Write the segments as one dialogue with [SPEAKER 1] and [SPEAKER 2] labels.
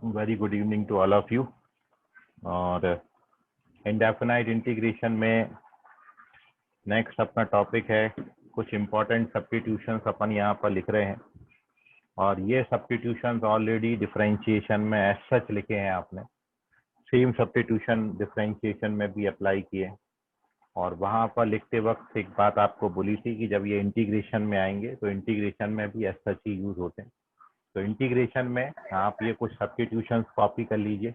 [SPEAKER 1] Very good evening to all of you. और indefinite integration में next अपना topic है, कुछ इम्पोर्टेंट सब्स्टिट्यूशंस अपन यहाँ पर लिख रहे हैं। और ये सब्स्टिट्यूशंस ऑलरेडी डिफरेंशिएशन में एज सच लिखे हैं आपने, सेम सब्स्टिट्यूशन डिफरेंशिएशन में भी अप्लाई किए। और वहाँ पर लिखते वक्त एक बात आपको बोली थी कि जब ये इंटीग्रेशन में आएंगे तो इंटीग्रेशन में भी एज सच ही यूज होते हैं। तो इंटीग्रेशन में आप ये कुछ सब्स्टिट्यूशंस कॉपी कर लीजिए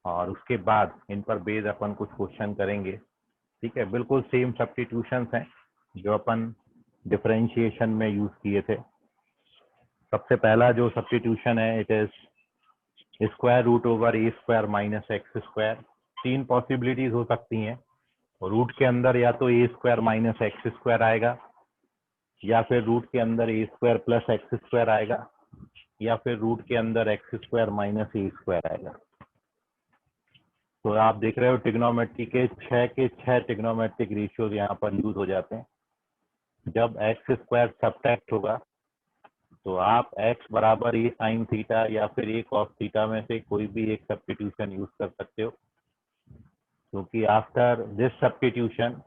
[SPEAKER 1] और उसके बाद इन पर बेस अपन कुछ क्वेश्चन करेंगे। ठीक है, बिल्कुल सेम सब्स्टिट्यूशंस हैं जो अपन डिफरेंशिएशन में यूज किए थे। सबसे पहला जो सब्स्टिट्यूशन है, it is square root over a square minus x square. तीन पॉसिबिलिटीज हो सकती हैं। रूट के अंदर या तो a square minus x square आएगा, या फिर रूट के अंदर a square plus x square आएगा, या फिर रूट के अंदर x square minus a square आएगा। तो आप देख रहे हो ट्रिग्नोमेट्री के छह ट्रिग्नोमेट्रिक रेशियोज यहाँ पर यूज हो जाते हैं। जब एक्स स्क्वायर सब्ट्रैक्ट होगा तो आप x बराबर ए साइन थीटा या फिर ए कॉस थीटा में से कोई भी एक सब्स्टिट्यूशन यूज कर सकते हो, क्योंकि after this substitution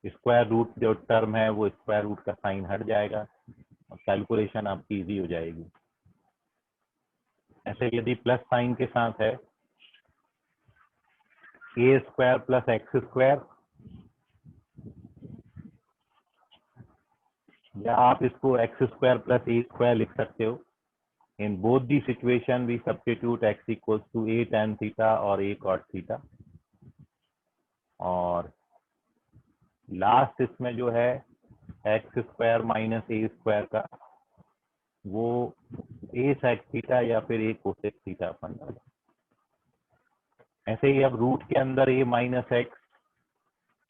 [SPEAKER 1] square root जो टर्म है वो स्क्वायर रूट का साइन हट जाएगा और कैलकुलेशन आपकी इजी हो जाएगी। ऐसे यदि प्लस साइन के साथ है a square plus x square, या आप इसको x square plus a square लिख सकते हो। In both the situation we substitute x equals to a tan theta और ए cot थीटा। और लास्ट इसमें जो है x square minus a square का, वो ए sec थीटा या फिर ए cosec थीटा अपन डालें। ऐसे ही अब रूट के अंदर A minus x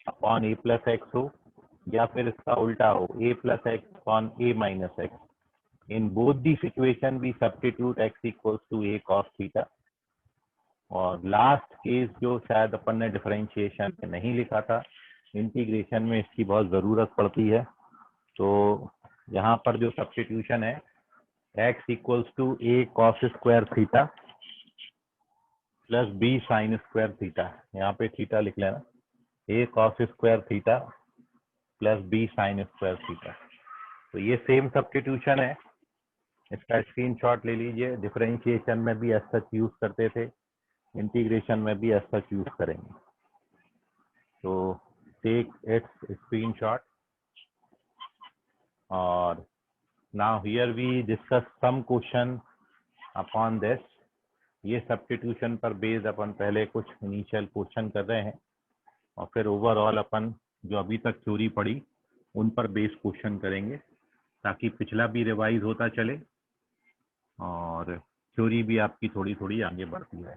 [SPEAKER 1] upon A plus X हो, या फिर इसका उल्टा हो A plus X upon A minus X. In both the situation we substitute x equals to A cos theta. और लास्ट केस जो शायद अपन ने डिफरेंशिएशन में नहीं लिखा था, इंटीग्रेशन में इसकी बहुत ज़रूरत पड़ती है। तो यहाँ पर जो सब्स्टिट्यूशन है x equals to A cos square theta plus b sine square theta. यहाँ पे थीटा लिख लेना, a cos square theta plus b sine square theta. तो ये सेम सब्स्टिट्यूशन है, इसका स्क्रीनशॉट ले लीजिए। डिफरेंशिएशन में भी एज सच यूज करते थे, इंटीग्रेशन में भी एज सच यूज करेंगे। तो टेक इट्स स्क्रीनशॉट। और now here we discuss some question upon this. ये सब्स्टिट्यूशन पर बेस्ड अपन पहले कुछ इनिशियल क्वेश्चन कर रहे हैं और फिर ओवरऑल अपन जो अभी तक थ्योरी पढ़ी उन पर बेस्ड क्वेश्चन करेंगे, ताकि पिछला भी रिवाइज होता चले और थ्योरी भी आपकी थोड़ी थोड़ी आगे बढ़ती है।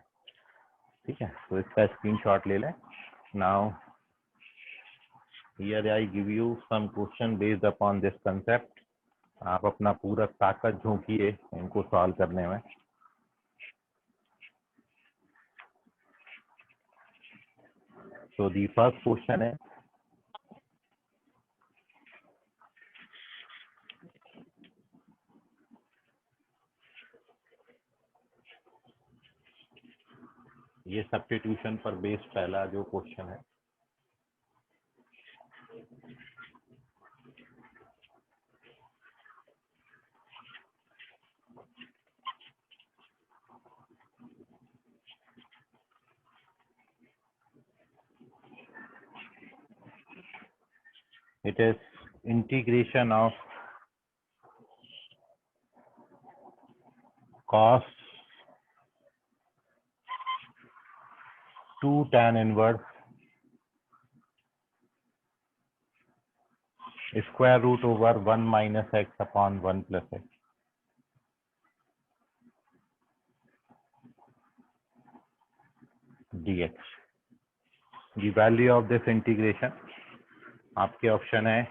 [SPEAKER 1] ठीक है, तो इसका स्क्रीनशॉट ले लें। Now here I give you some question based upon this concept. आप अपना पूरा ताकत झोंकिए इनको सॉल्व करने में। तो दी फर्स्ट क्वेश्चन है, ये सब्स्टिट्यूशन पर बेस्ड पहला जो क्वेश्चन है। It is integration of cos 2 tan inverse square root over 1 minus x upon 1 plus x dx. The value of this integration आपके ऑप्शन है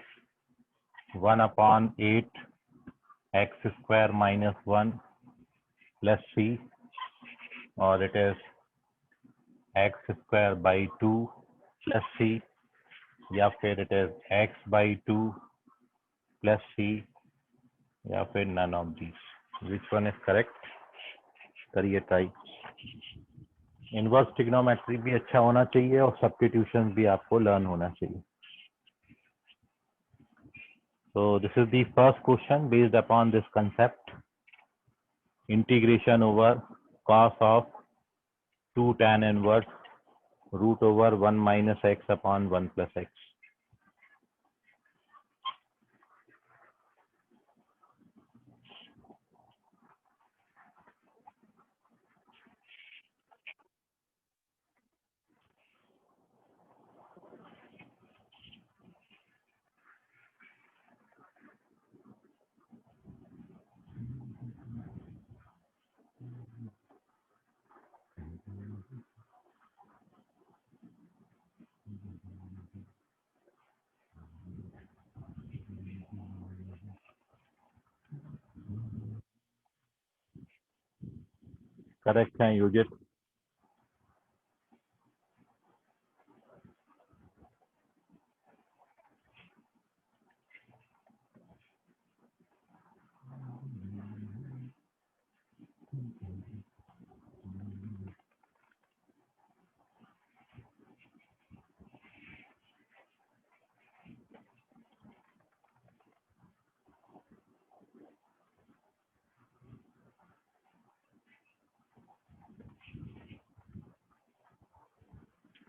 [SPEAKER 1] 1 upon 8 x square minus 1 plus c, और it is x square by 2 plus c, या फिर it is x by 2 plus c, या फिर none of these. Which one is correct? करिए try. Inverse trigonometry भी अच्छा होना चाहिए और सब्स्टिट्यूशन भी आपको लर्न होना चाहिए। So this is the first question based upon this concept, integration over cos of 2 tan inverse root over 1 minus x upon 1 plus x. Correct है युजित।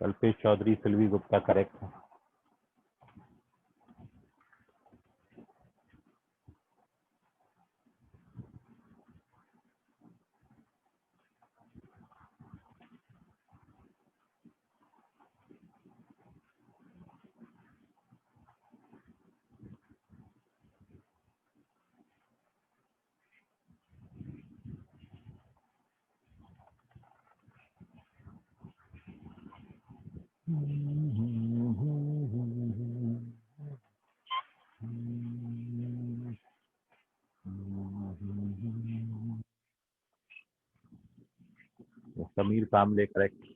[SPEAKER 1] कल्पेश चौधरी, सिल्वी गुप्ता करेक्ट है। समीर कामले करेक्ट।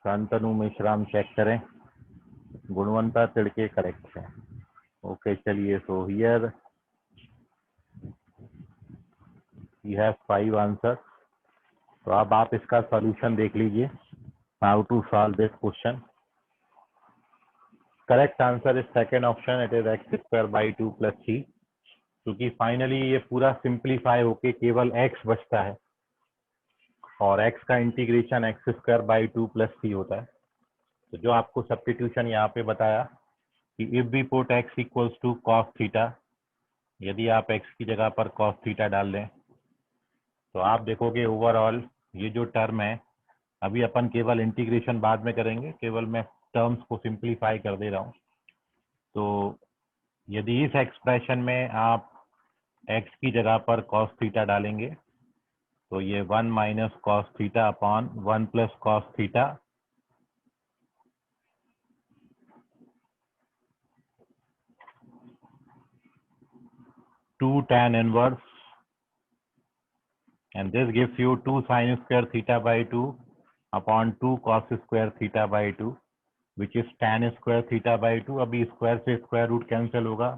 [SPEAKER 1] शांतनु मिश्राम चेक करें। गुणवंता तिड़के करेक्ट है। ओके चलिए, so here you have 5 answer. तो अब आप इसका solution देख लीजिए, how to solve this question. Correct answer is second option, it is x square by 2 plus c. क्योंकि फाइनली ये पूरा सिंप्लीफाई होके केवल x बचता है और x का integration x square by 2 plus c होता है। तो जो आपको सब्स्टिट्यूशन यहाँ पे बताया कि if we put x equals to cos theta, यदि आप x की जगह पर कॉस थीटा डाल दें तो आप देखोगे ओवरऑल ये जो टर्म है, अभी अपन केवल इंटीग्रेशन बाद में करेंगे, केवल मैं टर्म्स को सिंप्लीफाई कर दे रहा हूँ। तो यदि इस एक्सप्रेशन में आप x की जगह पर कॉस थीटा डालेंगे तो ये 1 minus cos theta upon 1 plus cos theta, to tan inverse, and this gives you 2 sin square theta by 2 upon 2 cos square theta by 2, which is tan square theta by 2। अभी square से square root cancel होगा,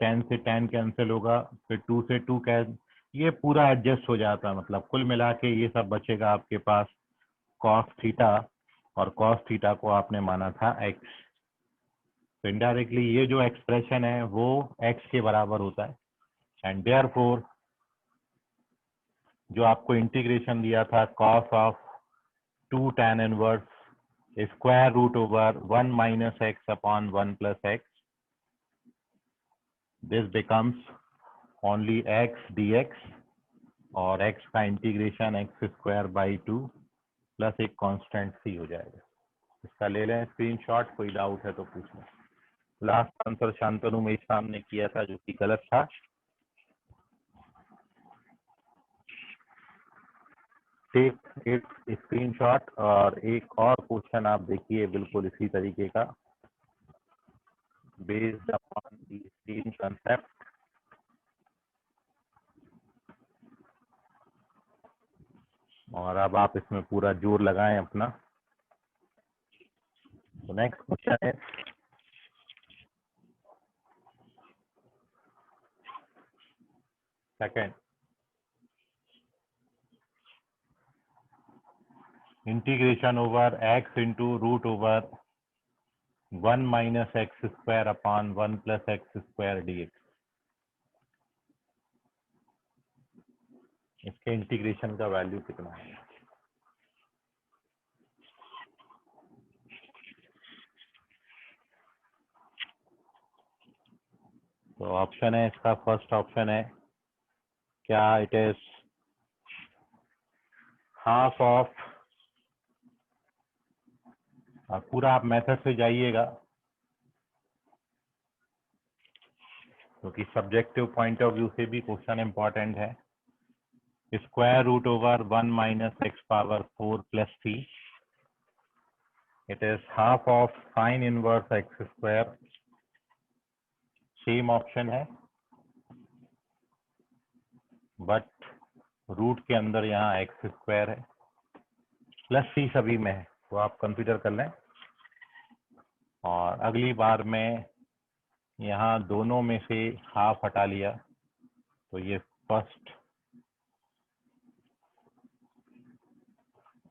[SPEAKER 1] tan से tan cancel होगा, फिर 2 से 2 ये पूरा adjust हो जाता है। मतलब कुल मिला के ये सब बचेगा आपके पास cos थीटा, और cos थीटा को आपने माना था x। तो इनडायरेक्टली ये जो एक्सप्रेशन है वो x के बराबर होता है, एंड देयरफॉर जो आपको इंटीग्रेशन दिया था cos of 2 tan inverse square root over 1 minus x upon 1 plus x, this becomes only x dx, और x का integration x square by 2 plus एक कांस्टेंट c हो जाएगा। इसका ले लें स्क्रीनशॉट, कोई डाउट है तो पूछ लें। लास्ट आंसर शांतनु मेश्राम ने किया था जो कि गलत था। टेक इट स्क्रीनशॉट और एक और क्वेश्चन आप देखिए बिल्कुल इसी तरीके का, based upon the same concept. और अब आप इसमें पूरा जोर लगाएं अपना। तो नेक्स्ट क्वेश्चन है second, integration over x into root over 1 minus x square upon 1 plus x square d. इसके इंटीग्रेशन का वैल्यू कितना है? तो ऑप्शन है इसका, फर्स्ट ऑप्शन है क्या इट इज हाफ ऑफ, पूरा आप मेथड से जाइएगा क्योंकि सब्जेक्टिव पॉइंट ऑफ व्यू से भी क्वेश्चन इंपॉर्टेंट है। Square root over 1 minus x power 4 plus 3, it is half of sine inverse x square, same option है बट रूट के अंदर यहाँ एक्स स्क्वायर है, प्लस सी सभी में है तो आप कंसीडर कर लें। और अगली बार में यहाँ दोनों में से हाफ हटा लिया तो ये फर्स्ट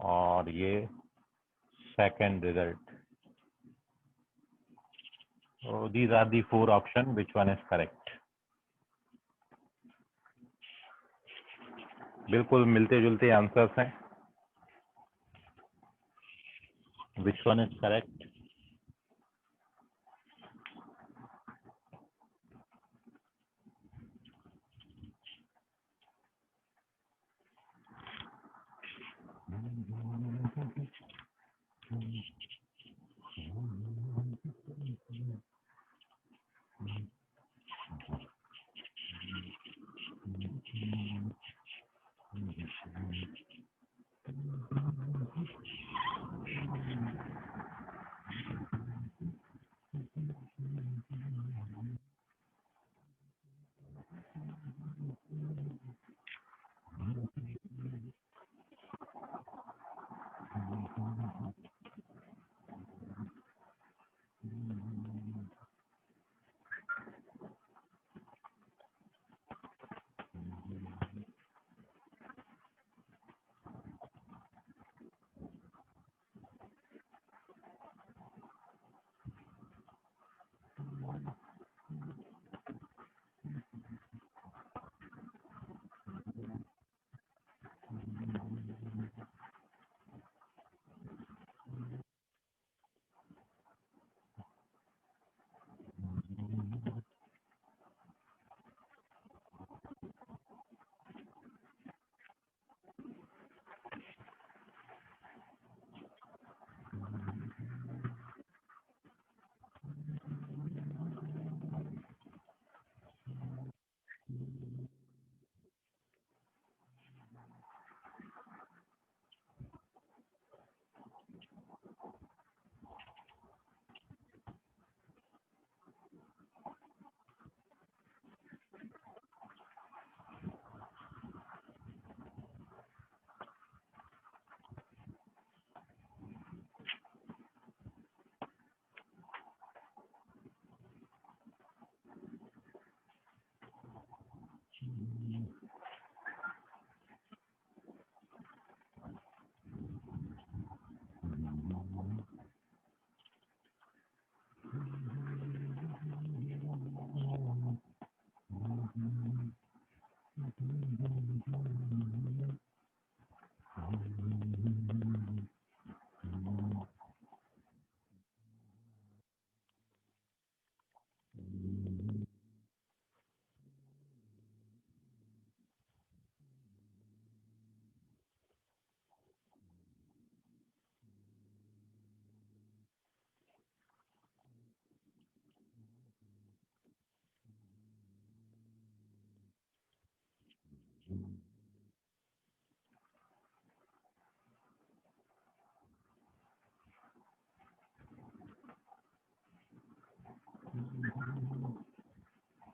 [SPEAKER 1] और ये second result. So these are the 4 options, which one is correct? बिल्कुल मिलते जुलते आंसर्स हैं। Which one is correct?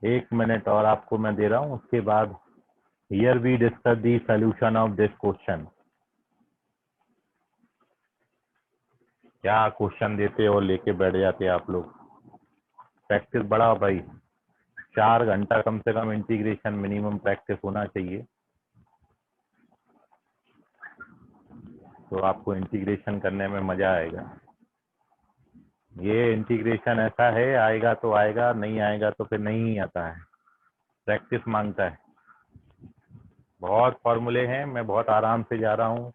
[SPEAKER 1] 1 minute और आपको मैं दे रहा हूँ, उसके बाद here we discuss the solution of this question. क्या क्वेश्चन देते और लेके बैठ जाते आप लोग। प्रैक्टिस बढ़ाओ भाई, 4 घंटा कम से कम इंटीग्रेशन मिनिमम प्रैक्टिस होना चाहिए, तो आपको इंटीग्रेशन करने में मजा आएगा। ये इंटीग्रेशन ऐसा है, आएगा तो आएगा, नहीं आएगा तो फिर नहीं आता है, प्रैक्टिस मांगता है। बहुत फॉर्मूले हैं, मैं बहुत आराम से जा रहा हूँ,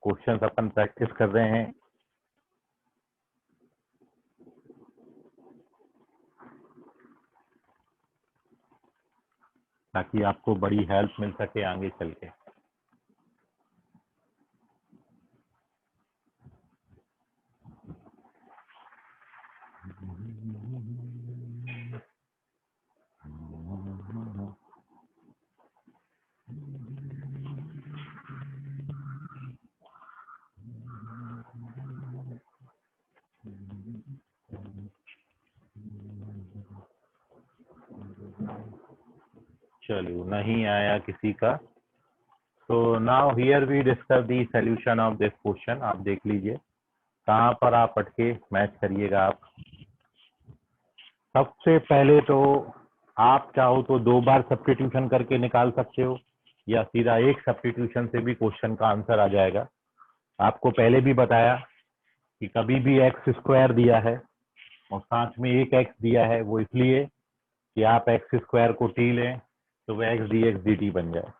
[SPEAKER 1] क्वेश्चन अपन प्रैक्टिस कर रहे हैं। ताकि आपको बड़ी हेल्प मिल सके आगे चल के। चलो, नहीं आया किसी का, तो now here we discuss the solution of this question. आप देख लीजिए कहाँ पर आप अटके, मैच करिएगा आप। सबसे पहले तो आप चाहो तो 2 बार सब्स्टिट्यूशन करके निकाल सकते हो, या सीधा एक सब्स्टिट्यूशन से भी क्वेश्चन का आंसर आ जाएगा। आपको पहले भी बताया कि कभी भी एक्स स्क्वायर दिया है और साथ में एक एक्स दिया है, वो इसलिए कि आप एक्स स्क्वायर को टी लें तो वह x d x d T बन जाए।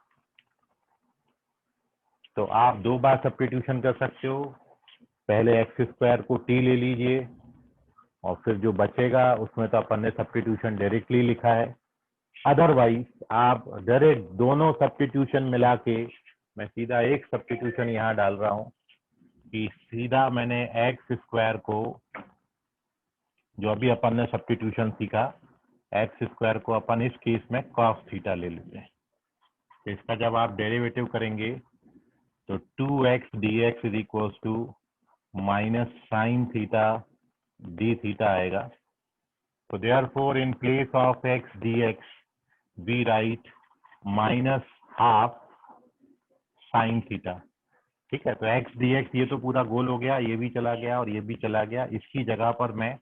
[SPEAKER 1] तो आप 2 बार सब्स्टिट्यूशन कर सकते हो, पहले एक्स स्क्वायर को टी ले लीजिए और फिर जो बचेगा उसमें तो अपन ने सब्स्टिट्यूशन डायरेक्टली लिखा है। अदरवाइज आप डायरेक्ट दोनों सब्स्टिट्यूशन मिला के, मैं सीधा एक सब्स्टिट्यूशन यहाँ डाल रहा हूँ कि सीधा मैंने एक्स स्क्वायर को, जो अभी अपन ने सब्स्टिट्यूशन सीखा, एक्स स्क्वायर को अपन इस केस में कॉस थीटा ले लेते हैं। तो इसका जब आप डेरिवेटिव करेंगे तो 2x dx is equal to minus sine theta d theta आएगा। तो therefore in place of x dx we write minus half sine theta. ठीक है, तो x dx ये तो पूरा गोल हो गया, ये भी चला गया और ये भी चला गया। इसकी जगह पर मैं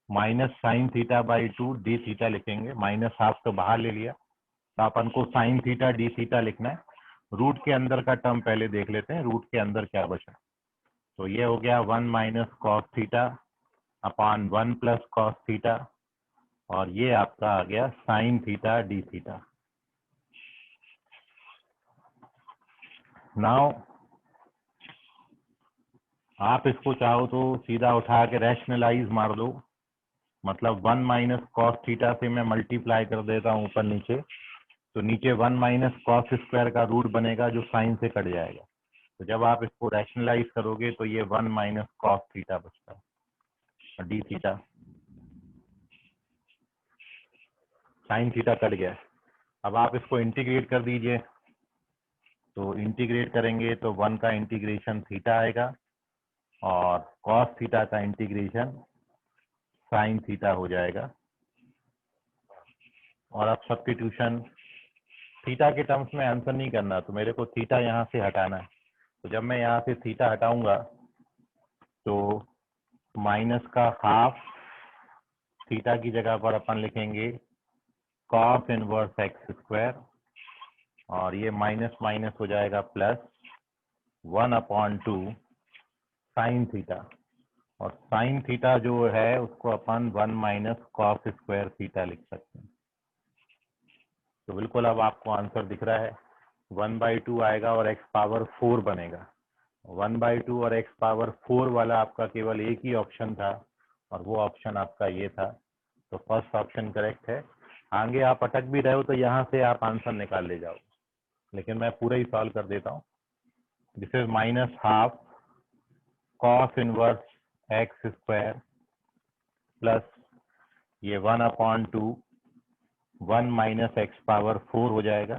[SPEAKER 1] minus sine theta by 2 D theta लिखेंगे। माइनस हाफ तो बाहर ले लिया, तो अपन को साइन थीटा डी थीटा लिखना है। रूट के अंदर का टर्म पहले देख लेते हैं, रूट के अंदर क्या बचा। तो ये हो गया 1 minus cos theta upon 1 plus cos theta, और ये आपका आ गया sign theta d theta. Now आप इसको चाहो तो सीधा उठा के रैशनलाइज मार दो, मतलब 1 माइनस कॉस थीटा से मैं मल्टीप्लाई कर देता हूँ ऊपर नीचे, तो नीचे 1 माइनस कॉस स्क्वायर का रूट बनेगा जो साइन से कट जाएगा। तो जब आप इसको रैशनलाइज करोगे तो ये 1 माइनस कॉस थीटा बचता है और D theta, sine theta cut गया। अब आप इसको इंटीग्रेट कर दीजिए, तो इंटीग्रेट करेंगे तो 1 का इंटीग्रेशन थीटा आएगा और कॉस थीटा का इंटीग्रेशन साइन थीटा हो जाएगा। और अब सब्स्टिट्यूशन, थीटा के टर्म्स में आंसर नहीं करना, तो मेरे को थीटा यहाँ से हटाना है। तो जब मैं यहाँ से थीटा हटाऊंगा तो माइनस का हाफ थीटा की जगह पर अपन लिखेंगे कॉस इनवर्स एक्स स्क्वायर, और ये माइनस माइनस हो जाएगा प्लस 1/2 साइन थीटा, और साइन थीटा जो है उसको अपन 1 माइनस कॉस स्क्वायर थीटा लिख सकते हैं। तो बिल्कुल अब आपको आंसर दिख रहा है, 1/2 आएगा और x पावर 4 बनेगा। 1/2 और x पावर 4 वाला आपका केवल एक ही ऑप्शन था और वो ऑप्शन आपका ये था, तो फर्स्ट ऑप्शन करेक्ट है। आगे आप अटक भी रहे हो तो यहाँ से आप आंसर निकाल ले जाओ, लेकिन मैं पूरा ही सॉल्व कर देता हूँ। This is minus half cos inverse x square plus ये 1/2 1 माइनस एक्स पावर 4 हो जाएगा,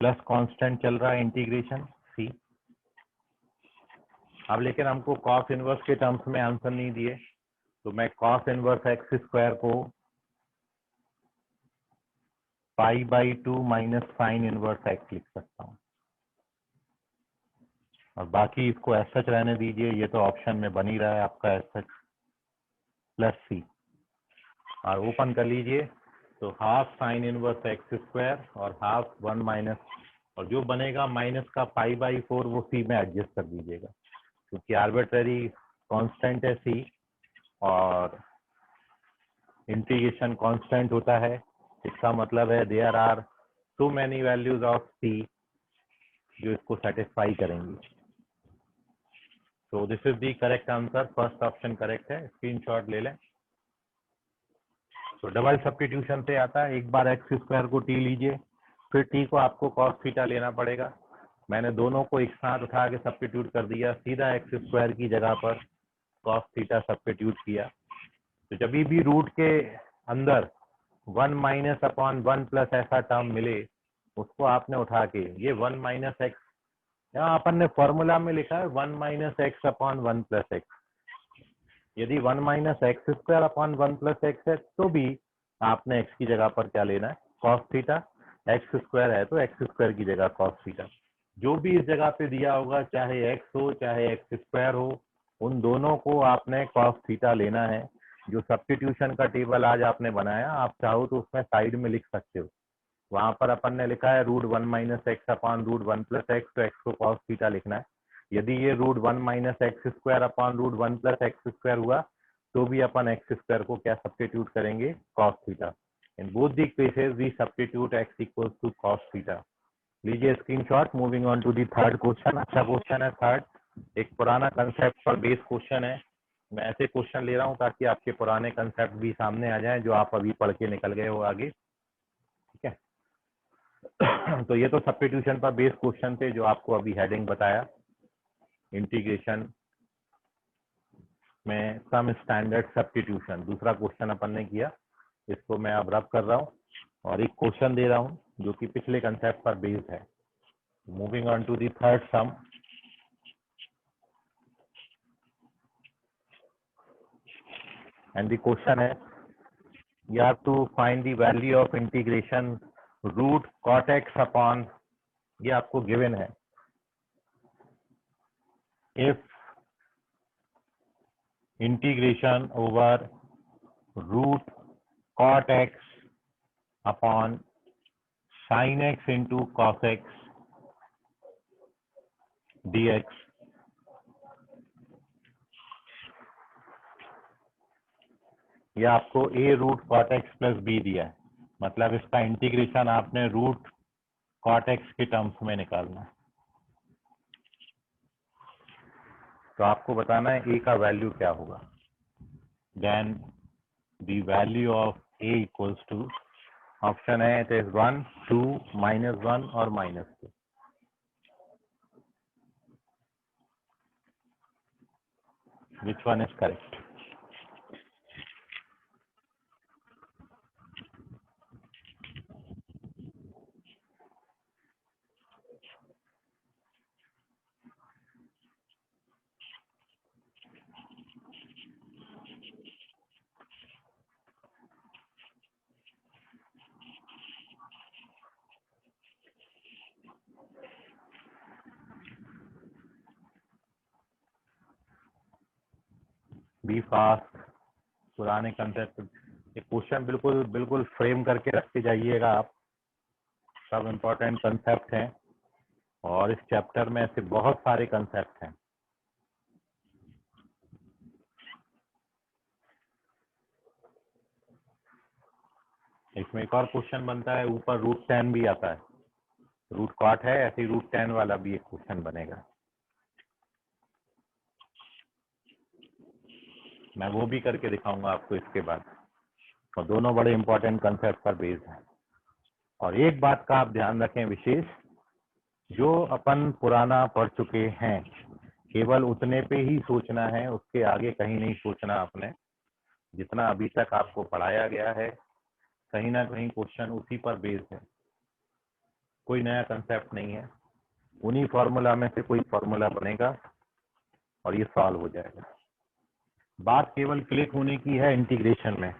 [SPEAKER 1] प्लस कांस्टेंट चल रहा है इंटीग्रेशन सी। अब लेकिन हमको कॉस इनवर्स के टर्म्स में आंसर नहीं दिए, तो मैं कॉस इनवर्स एक्स स्क्वायर को π/2 माइनस साइन इनवर्स एक्स लिख सकता हूँ, और बाकी इसको एस सच रहने दीजिए, ये तो ऑप्शन में बन ही रहा है आपका एस सच, प्लस सी, और ओपन कर लीजिए तो half sine inverse x square और हाफ 1 माइनस, और जो बनेगा माइनस का π/4 वो सी में एडजस्ट कर दीजिएगा, क्योंकि आर्बिट्ररी कांस्टेंट है सी और इंटीग्रेशन कांस्टेंट होता है। इसका मतलब है there are too many values of c जो इसको सेटिस्फाई करेंगी। तो this is the correct answer, first option correct है, स्क्रीनशॉट ले लें। तो डबल सब्स्टिट्यूशन से आता है, एक बार एक्स स्क्वायर को टी लीजिए, फिर टी को आपको कॉस थीटा लेना पड़ेगा। मैंने दोनों को एक साथ उठा के सब्स्टिट्यूट कर दिया, सीधा एक्स स्क्वायर की जगह पर कॉस थीटा सब्स्टिट्यूट किया। तो जब भी रूट के अंदर 1 माइनस अपॉन 1 प्लस ऐसा टर्म मिले, उसको आपने उठा के ये 1 माइनस एक्स, यहाँ अपन ने फॉर्मूला में लिखा है 1 minus x upon 1 plus x. यदि 1 minus x square upon 1 plus x है तो भी आपने एक्स की जगह पर क्या लेना है, कॉस थीटा। एक्स स्क्वायर है तो एक्स स्क्वायर की जगह कॉस थीटा। जो भी इस जगह पे दिया होगा, चाहे एक्स हो चाहे एक्स स्क्वायर हो, उन दोनों को आपने कॉस थीटा लेना है। जो सब्स्टिट्यूशन का टेबल आज आपने बनाया, आप चाहो तो उसमें साइड में लिख सकते हो। वहां पर अपन ने लिखा है root 1 minus x upon root 1 plus x, तो एक्स को कॉस थीटा लिखना है। यदि ये root 1 minus x square upon root 1 plus x square हुआ, तो भी अपन एक्स स्क्वायर को क्या सब्स्टिट्यूट करेंगे, cos theta. In both the cases we substitute x equals to cos theta. लीजिए screenshot. Moving on to the third question. अच्छा question है third, एक पुराना कंसेप्ट पर बेस्ड क्वेश्चन है। मैं ऐसे क्वेश्चन ले रहा हूँ ताकि आपके पुराने कंसेप्ट भी सामने आ जाएं जो आप अभी पढ़ के निकल गए हो आगे, ठीक है। तो ये तो सब्स्टिट्यूशन पर बेस्ड क्वेश्चन थे जो आपको अभी हेडिंग बताया, इंटीग्रेशन में सम स्टैंडर्ड सब्स्टिट्यूशन। दूसरा क्वेश्चन अपन ने किया, इसको मैं अब रब कर रहा हूँ और एक क्वेश्चन दे रहा हूँ जो कि पिछले कंसेप्ट पर बेस्ड है। Moving on to the third sum. And the question है, you have to find the value of integration root cot x upon, ये आपको गिवन है, if integration over root cot x upon sin x into cos x dx ये आपको a root cot x plus b दिया है, मतलब इसका integration आपने रूट कॉट एक्स के टर्म्स में निकालना है। तो आपको बताना है a का वैल्यू क्या होगा। Then the value of a equals to, option है इट इज 1 2 -1 और -2। Which one is correct? Be fast. पुराने कंसेप्ट, ये क्वेश्चन बिल्कुल बिल्कुल फ्रेम करके रखते जाइएगा आप, सब इम्पोर्टेंट कंसेप्ट हैं और इस चैप्टर में ऐसे बहुत सारे कंसेप्ट हैं। इसमें एक और क्वेश्चन बनता है, ऊपर रूट 10 भी आता है, रूट कॉट है, ऐसे ही रूट 10 वाला भी एक क्वेश्चन बनेगा, मैं वो भी करके दिखाऊंगा आपको इसके बाद। और दोनों बड़े इंपॉर्टेंट कंसेप्ट पर बेस्ड हैं। और एक बात का आप ध्यान रखें विशेष, जो अपन पुराना पढ़ चुके हैं केवल उतने पे ही सोचना है, उसके आगे कहीं नहीं सोचना आपने। जितना अभी तक आपको पढ़ाया गया है कहीं ना कहीं क्वेश्चन उसी पर बेस्ड है, कोई नया कंसेप्ट नहीं है। उन्हीं फॉर्मूला में से कोई फॉर्मूला बनेगा और ये सॉल्व हो जाएगा। बात केवल क्लिक होने की है इंटीग्रेशन में।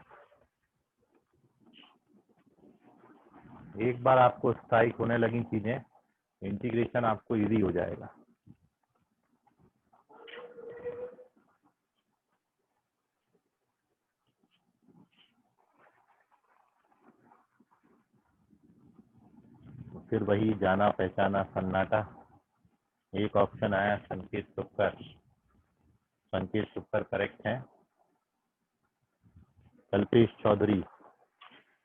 [SPEAKER 1] एक बार आपको स्ट्राइक होने लगी चीजें, इंटीग्रेशन आपको इजी हो जाएगा। फिर वही जाना पहचाना सन्नाटा। एक ऑप्शन आया संकेत तुक्कर, संकेत तुक्कर करेक्ट है। कल्पेश चौधरी,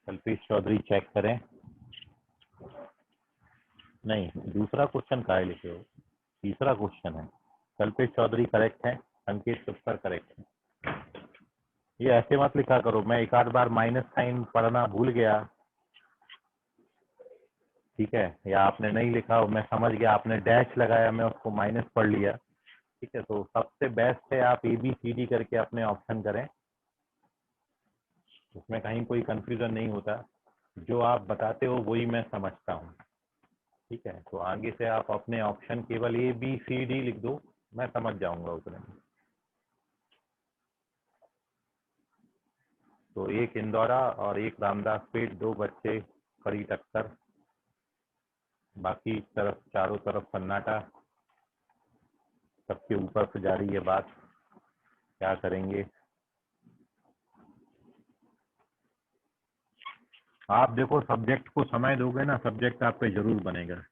[SPEAKER 1] कल्पेश चौधरी चेक करें। नहीं, दूसरा क्वेश्चन काहे लिखे हो, तीसरा क्वेश्चन है। कल्पेश चौधरी करेक्ट है, संकेत तुक्कर करेक्ट है। ये ऐसे मत लिखा करो, मैं एक आध बार माइनस साइन पढ़ना भूल गया, ठीक है, या आपने नहीं लिखा हो, मैं समझ गया आपने डैश लगाया, मैं उसको माइनस पढ़ लिया, ठीक है। तो सबसे बेस्ट है आप ABCD करके अपने ऑप्शन करें, उसमें कहीं कोई कंफ्यूजन नहीं होता। जो आप बताते हो वही मैं समझता हूँ, ठीक है। तो आगे से आप अपने ऑप्शन केवल ABCD लिख दो, मैं समझ जाऊंगा उतने में। तो एक इंदौरा और एक रामदास पेट, दो बच्चे कड़ी टक्कर, बाकी तरफ चारों तरफ सन्नाटा, सबके ऊपर से जा रही है बात, क्या करेंगे। आप देखो सब्जेक्ट को समय दोगे ना, सब्जेक्ट आप पे जरूर बनेगा।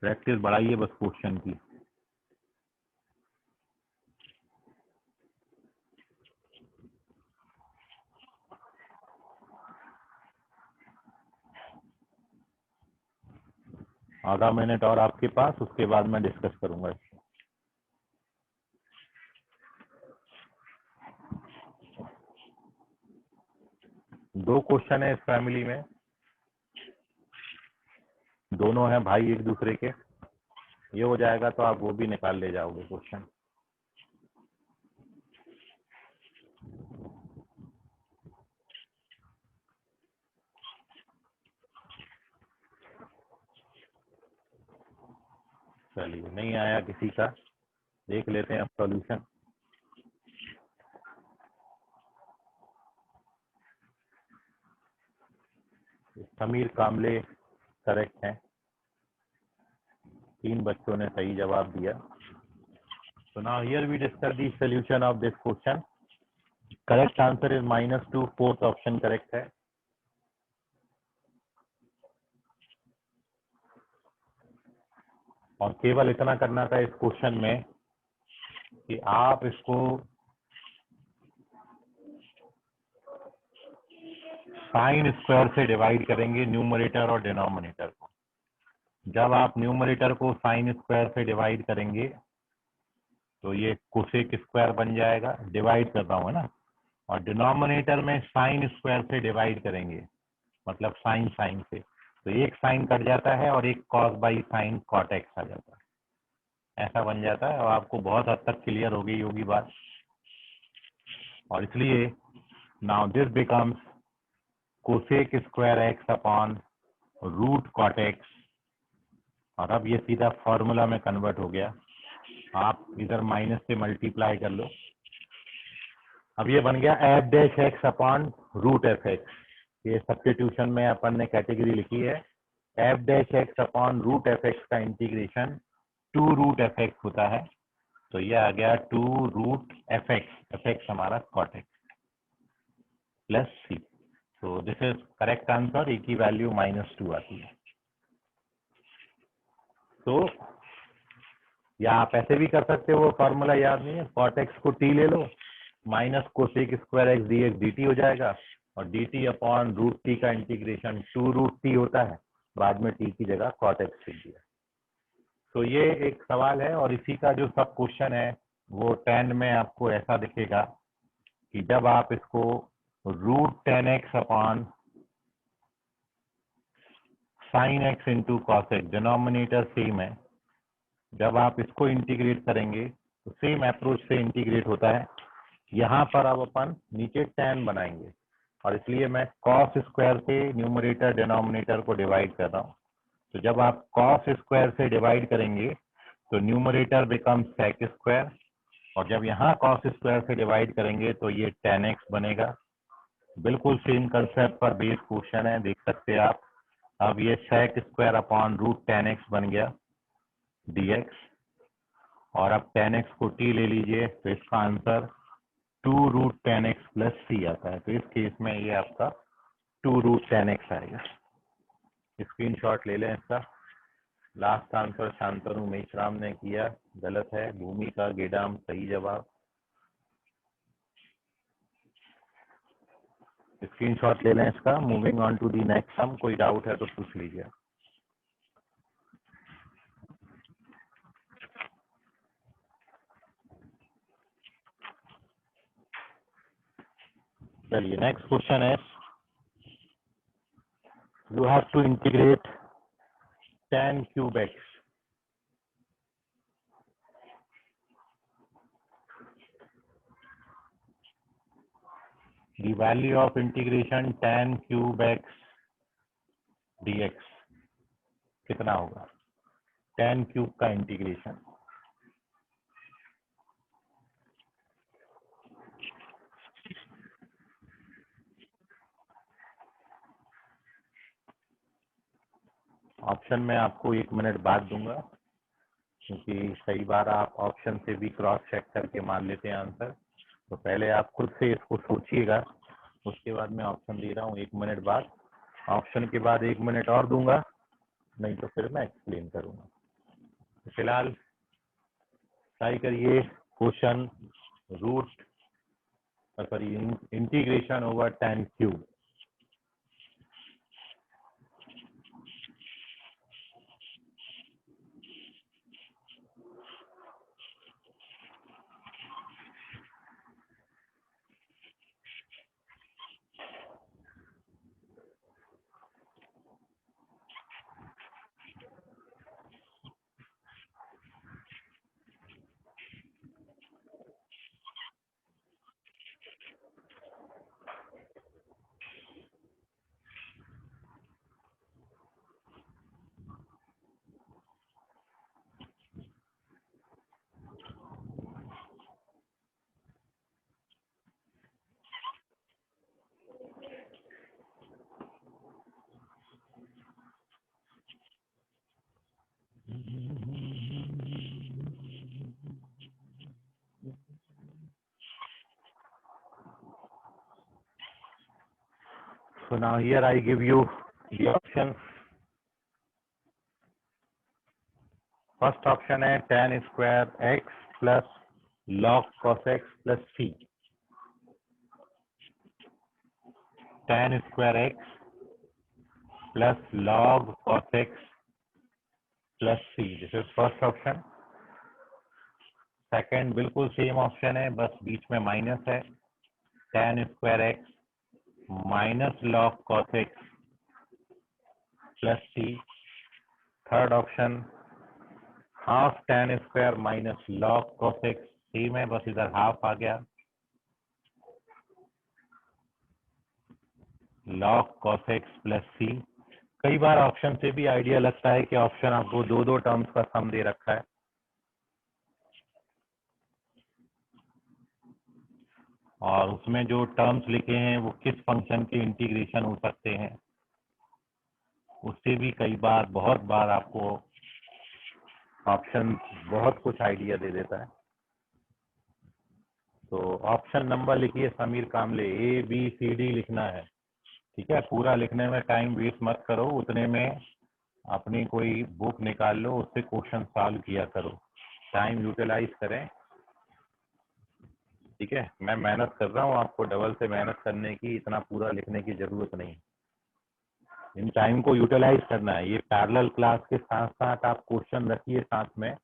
[SPEAKER 1] प्रैक्टिस बढ़ाइए बस क्वेश्चन की। आधा मिनट और आपके पास, उसके बाद मैं डिस्कस करूंगा। दो क्वेश्चन है इस फैमिली में, दोनों हैं भाई एक दूसरे के, ये हो जाएगा तो आप वो भी निकाल ले जाओगे क्वेश्चन। चलिए, नहीं आया किसी का, देख लेते हैं अब सॉल्यूशन। समीर कामले करेक्ट है, 3 बच्चों ने सही जवाब दिया। So now here we discuss the solution of this question. Correct answer is -2, fourth option correct है। और केवल इतना करना था इस क्वेश्चन में कि आप इसको साइन स्क्वायर से डिवाइड करेंगे, न्यूमरेटर और डिनोमिनेटर को। जब आप न्यूमरेटर को साइन स्क्वायर से डिवाइड करेंगे तो ये कोसेक स्क्वायर बन जाएगा, डिवाइड कर रहा हूँ है ना, और डिनोमिनेटर में साइन स्क्वायर से डिवाइड करेंगे, मतलब साइन साइन से, तो एक साइन कट जाता है और एक cos by sine cot x आ जाता है, ऐसा बन जाता है। और आपको बहुत हद तक क्लियर हो गई होगी बात। और इसलिए now this becomes cosec square x upon root cot x, और अब ये सीधा फॉर्मूला में कन्वर्ट हो गया, आप इधर माइनस से मल्टीप्लाई कर लो, अब ये बन गया f dash x upon root F x. ये सब्स्टिट्यूशन में अपन ने कैटेगरी लिखी है, f dash x upon root F x का इंटीग्रेशन 2 रूट एफ एक्स होता है, तो ये आ गया 2 रूट एफ एक्स हमारा कॉट एक्स प्लस सी। तो this is correct answer, a की वैल्यू -2 आती है। तो या आप ऐसे भी कर सकते हो, फॉर्मूला याद नहीं है, कॉट एक्स को टी ले लो, minus cosec square x d x d t हो जाएगा, और d t upon root t का इंटीग्रेशन 2 रूट टी होता है, बाद में टी की जगह कॉट एक्स लिख दिया। तो ये एक सवाल है, और इसी का जो सब क्वेश्चन है वो 10 में आपको ऐसा दिखेगा कि जब आप इसको root 10x upon sine x into cos x, denominator same है, जब आप इसको इंटीग्रेट करेंगे तो सेम अप्रोच से इंटीग्रेट होता है। यहाँ पर अब अपन नीचे tan बनाएंगे, और इसलिए मैं cos स्क्वायर से न्यूमरेटर डिनोमिनेटर को डिवाइड कर रहा हूँ। तो जब आप cos स्क्वायर से डिवाइड करेंगे तो न्यूमरेटर बिकम sec स्क्वायर, और जब यहाँ cos स्क्वायर से डिवाइड करेंगे तो ये tan x बनेगा, बिल्कुल सेम कंसेप्ट पर बेस्ड क्वेश्चन है, देख सकते हैं आप। अब ये sec square upon root 10x बन गया dx, और अब 10x को t ले लीजिए तो इसका answer 2 root 10x plus c आता है। तो इस केस में ये आपका 2 रूट 10x आएगा। स्क्रीनशॉट ले लें इसका। लास्ट आंसर शांतनु मेश्राम ने किया, गलत है। भूमिका गेडाम सही जवाब। स्क्रीनशॉट ले लें इसका। Moving on to the next sum. कोई डाउट है तो पूछ लीजिए। चलिए नेक्स्ट क्वेश्चन है, you have to integrate tan cube x the value of integration tan cube x dx कितना होगा? tan cube का इंटीग्रेशन। ऑप्शन में आपको 1 मिनट बाद दूंगा, क्योंकि कई बार आप ऑप्शन से भी क्रॉस चेक करके मान लेते हैं आंसर। तो पहले आप खुद से इसको सोचिएगा, उसके बाद मैं ऑप्शन दे रहा हूँ 1 मिनट बाद। ऑप्शन के बाद 1 मिनट और दूंगा, नहीं तो फिर मैं एक्सप्लेन करूंगा। तो फिलहाल ट्राई करिए question root sorry integration over tan cube. So now here I give you the options. First option है tan square x plus log cos x plus c. tan square x plus log cos x plus c. This is first option. Second बिल्कुल same option है, बस बीच में minus है। tan square x minus log cos x plus c. Third option half tan square minus log cos x, same है, बस इधर half आ गया। log cos x plus c। कई बार ऑप्शन से भी आइडिया लगता है कि ऑप्शन आपको दो दो टर्म्स का सम दे रखा है, और उसमें जो टर्म्स लिखे हैं वो किस फंक्शन के इंटीग्रेशन हो सकते हैं, उससे भी कई बार बहुत बार आपको ऑप्शन बहुत कुछ आइडिया दे देता है। तो ऑप्शन नंबर लिखिए समीर कामले, ए बी सी डी लिखना है, ठीक है। पूरा लिखने में टाइम वेस्ट मत करो, उतने में अपनी कोई बुक निकाल लो, उससे क्वेश्चन सॉल्व किया करो, टाइम यूटिलाइज करें, ठीक है। मैं मेहनत कर रहा हूँ, आपको डबल से मेहनत करने की, इतना पूरा लिखने की जरूरत नहीं। इन टाइम को यूटिलाइज करना है। ये पैरेलल क्लास के साथ साथ आप क्वेश्चन रखिए साथ में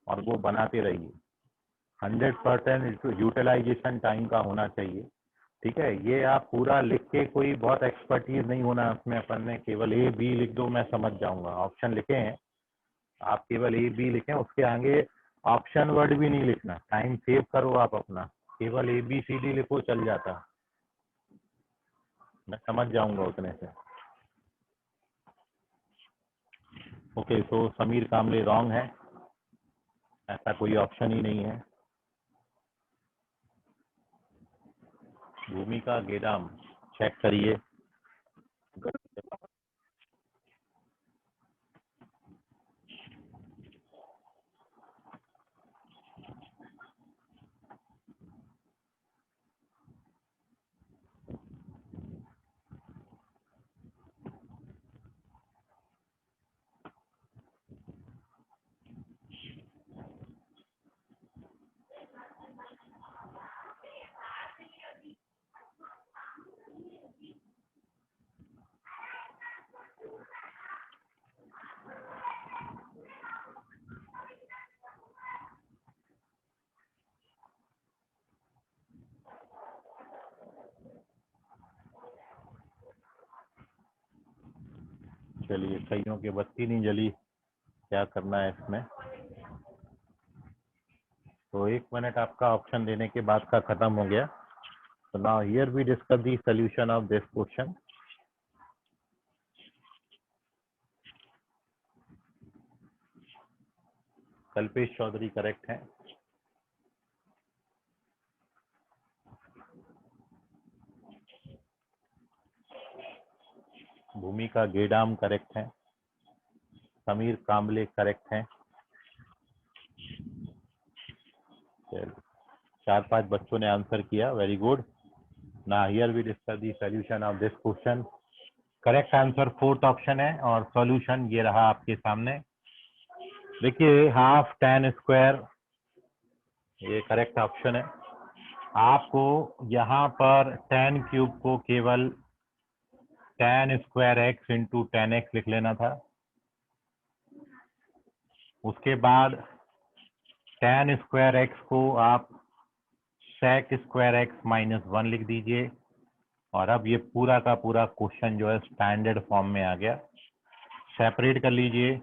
[SPEAKER 1] और वो बनाते रहिए। 100% यूटिलाइजेशन टाइम का होना चाहिए, ठीक है। ये आप पूरा लिख के कोई बहुत एक्सपर्टीज नहीं होना उसमें, अपन ने केवल ए बी लिख दो मैं समझ जाऊंगा। ऑप्शन लिखे हैं, आप केवल ए बी लिखें, उसके आगे ऑप्शन वर्ड भी नहीं लिखना। टाइम सेव करो आप अपना, केवल ए बी सी डी लिखो, चल जाता, मैं समझ जाऊंगा उतने से। ओके, तो समीर कामले रॉन्ग है, ऐसा कोई ऑप्शन ही नहीं है। भूमिका गेदाम चेक करिए। चलिए, कईयों की बत्ती नहीं जली, क्या करना है इसमें। तो 1 मिनट आपका ऑप्शन देने के बाद का खत्म हो गया। तो now here we discuss the solution of this question. Kalpesh Chaudhary correct है। भूमिका गेडाम करेक्ट है। समीर कामले करेक्ट है। 4-5 बच्चों ने आंसर किया, very good. Now here we discuss the solution of this question. Correct answer 4th option है और सॉल्यूशन ये रहा आपके सामने। देखिए, हाफ tan स्क्वायर ये करेक्ट ऑप्शन है। आपको यहाँ पर tan क्यूब को केवल tan square x into tan x लिख लेना था। उसके बाद tan स्क्वायर x को आप sec स्क्वायर x माइनस 1 लिख दीजिए। और अब ये पूरा का पूरा क्वेश्चन जो है स्टैंडर्ड फॉर्म में आ गया। सेपरेट कर लीजिए,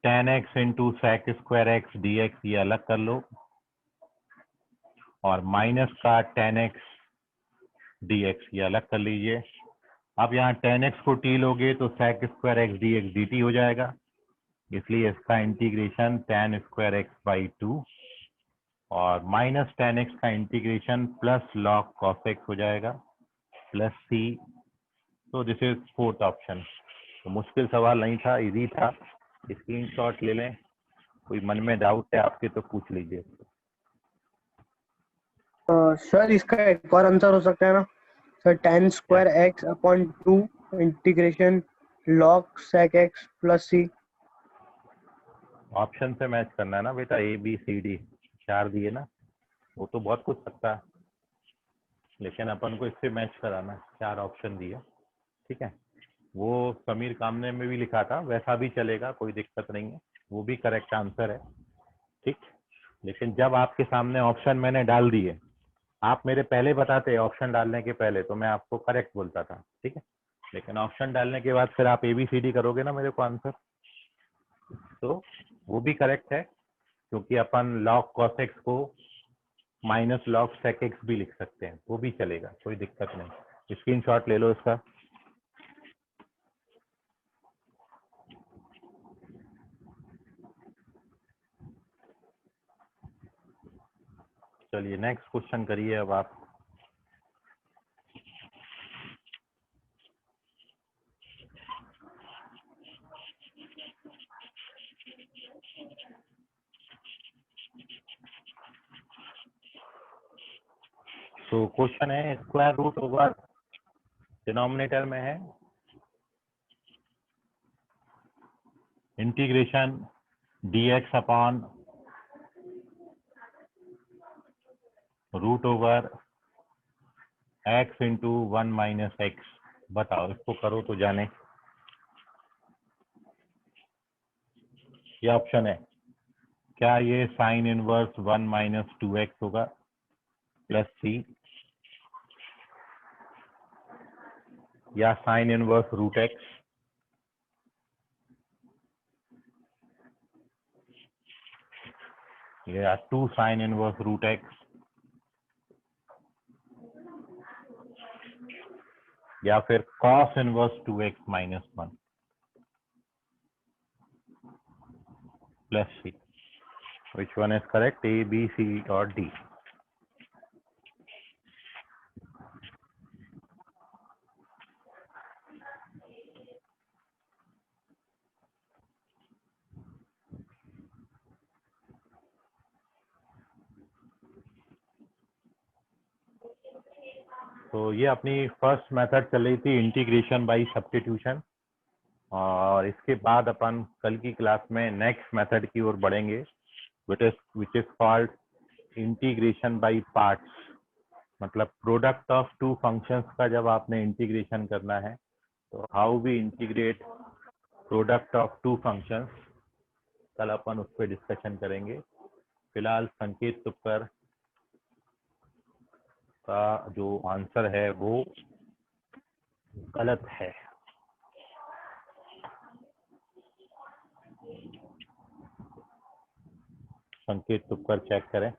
[SPEAKER 1] tan x into sec square x dx ये अलग कर लो, और माइनस का tan x dx ये अलग कर लीजिए। अब यहाँ tan x को t लोगे तो sec square x dx dt हो जाएगा, इसलिए इसका integration tan square x by 2 और माइनस tan x का integration plus log cos x हो जाएगा प्लस c। तो दिस इज 4th ऑप्शन। तो मुश्किल सवाल नहीं था, इजी था। स्क्रीनशॉट ले लें, कोई मन में डाउट है आपके तो पूछ लीजिए।
[SPEAKER 2] सर इसका एक और आंसर हो सकता है ना sir, tan square x upon 2 integration log sec x plus c।
[SPEAKER 1] Option से मैच करना है ना बेटा, ए बी सी डी 4 दिए ना, वो तो बहुत कुछ सकता है, लेकिन अपन को इससे मैच कराना है। 4 ऑप्शन दिए, ठीक है। वो समीर कामने में भी लिखा था, वैसा भी चलेगा, कोई दिक्कत नहीं है, वो भी करेक्ट आंसर है, ठीक। लेकिन जब आपके सामने ऑप्शन मैंने डाल दिए, आप मेरे पहले बताते ऑप्शन डालने के पहले तो मैं आपको करेक्ट बोलता था, ठीक है। लेकिन ऑप्शन डालने के बाद फिर आप ABCD करोगे ना मेरे को आंसर, तो वो भी करेक्ट है, क्योंकि अपन log cos x को माइनस log sec x भी लिख सकते हैं, वो भी चलेगा, कोई दिक्कत नहीं। स्क्रीनशॉट ले लो इसका। चलिए नेक्स्ट क्वेश्चन करिए अब आप। तो क्वेश्चन है स्क्वायर रूट ओवर, डिनोमिनेटर में है integration dx upon root over x into 1 minus x. बताओ, इसको करो तो जाने। ये ऑप्शन है, क्या ये साइन इनवर्स 1 माइनस 2x होगा प्लस c, या साइन इनवर्स रूट x, या 2 साइन इनवर्स रूट x, या फिर cos inverse 2x minus 1 plus c। Which one is correct, A B C और D? तो ये अपनी फर्स्ट मेथड चल रही थी इंटीग्रेशन बाय सब्स्टिट्यूशन, और इसके बाद अपन कल की क्लास में नेक्स्ट मेथड की ओर बढ़ेंगे which is called integration by parts. मतलब प्रोडक्ट ऑफ टू फंक्शंस का जब आपने इंटीग्रेशन करना है तो how we integrate product of two functions, कल अपन उस पर डिस्कशन करेंगे। फिलहाल संकेत तुपकर का जो आंसर है वो गलत है। संकेत तुपकर चेक करें।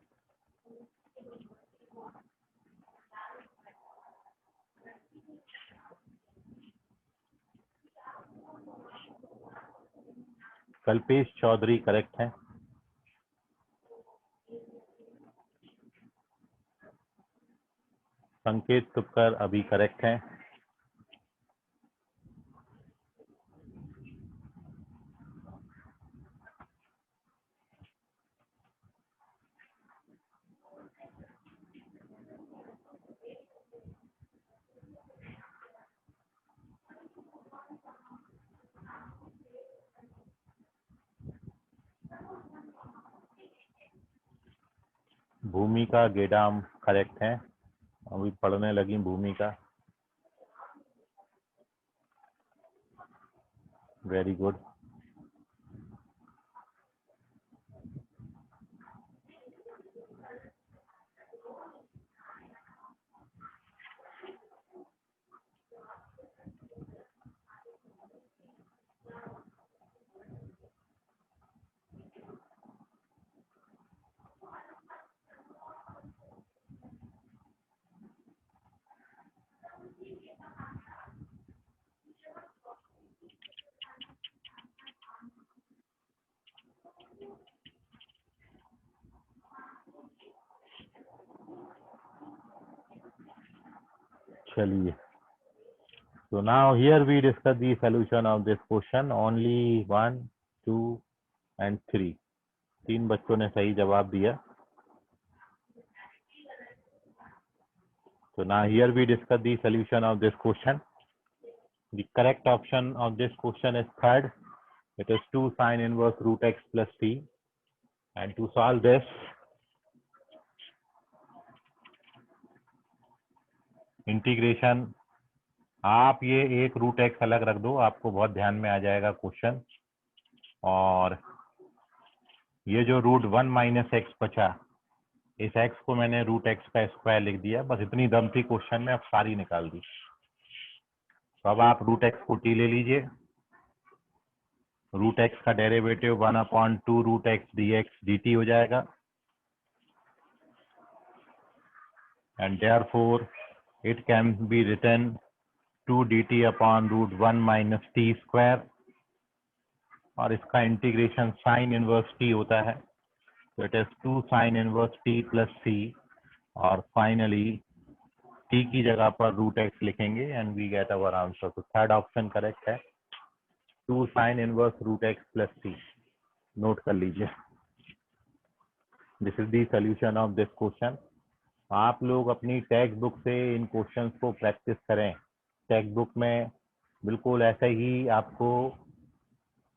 [SPEAKER 1] कल्पेश चौधरी करेक्ट है। संकेत तुपकर अभी करेक्ट है। भूमिका गेडाम करेक्ट है। अभी पढ़ने लगी भूमिका, वेरी गुड। चलिए, so now here we discuss the solution of this question. Only 1, 2 and 3, तीन बच्चों ने सही जवाब दिया। So now here we discuss the solution of this question. The correct option of this question is third. It is 2 sin inverse root x plus t. And to solve this, integration, आप ये एक root x अलग रख दो, आपको बहुत ध्यान में आ जाएगा क्वेश्चन। और ये जो रूट 1 माइनस एक्स बचा, इस एक्स को मैंने रूट एक्स का स्क्वायर लिख दिया, बस इतनी दम थी क्वेश्चन में, अब सारी निकाल दी। तो अब आप रूट एक्स को टी ले लीजिए। रूट एक्स का derivative 1/2 root x d x d t हो जाएगा। And therefore it can be written 2 dt upon root 1 minus t square, और इसका इंटीग्रेशन साइन इनवर्स टी होता है, तो it is 2 sine inverse t plus c, और finally t की जगह पर रूट एक्स लिखेंगे and we get our answer. तो थर्ड ऑप्शन करेक्ट है, 2 sine inverse root x plus सी। नोट कर लीजिए, this is the solution of this question. आप लोग अपनी टेक्स्ट बुक से इन क्वेश्चंस को प्रैक्टिस करें। टेक्स्ट बुक में बिल्कुल ऐसे ही आपको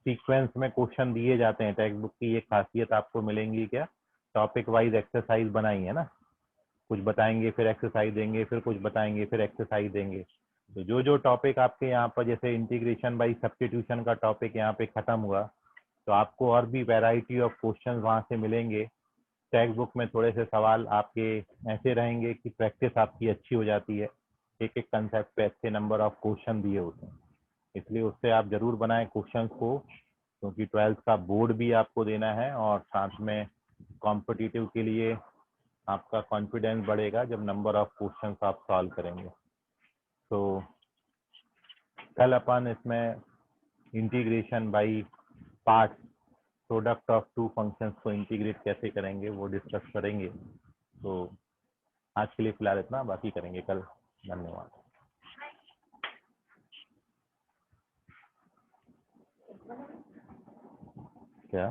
[SPEAKER 1] सीक्वेंस में क्वेश्चन दिए जाते हैं। टेक्स्ट बुक की ये खासियत आपको मिलेंगी क्या, टॉपिक वाइज एक्सरसाइज बनाई है ना, कुछ बताएंगे फिर एक्सरसाइज देंगे, फिर कुछ बताएंगे फिर एक्सरसाइज देंगे। तो जो जो टॉपिक आपके यहाँ पर, जैसे इंटीग्रेशन बाय सब्स्टिट्यूशन का टॉपिक यहाँ पे खत्म हुआ, तो आपको और भी वैरायटी ऑफ क्वेश्चन वहाँ से मिलेंगे। टेक्स्ट बुक में थोड़े से सवाल आपके ऐसे रहेंगे कि प्रैक्टिस आपकी अच्छी हो जाती है, एक एक कंसेप्ट पे अच्छे नंबर ऑफ क्वेश्चन दिए होते हैं। इसलिए उससे आप जरूर बनाएं क्वेश्चंस को, क्योंकि 12th का बोर्ड भी आपको देना है और साथ में कॉम्पिटिटिव के लिए आपका कॉन्फिडेंस बढ़ेगा जब नंबर ऑफ क्वेश्चंस आप सॉल्व करेंगे। तो कल अपन इसमें integration by parts, product of two functions को इंटीग्रेट कैसे करेंगे वो डिस्कस करेंगे। तो आज के लिए फिलहाल इतना, बाकी करेंगे कल। धन्यवाद। क्या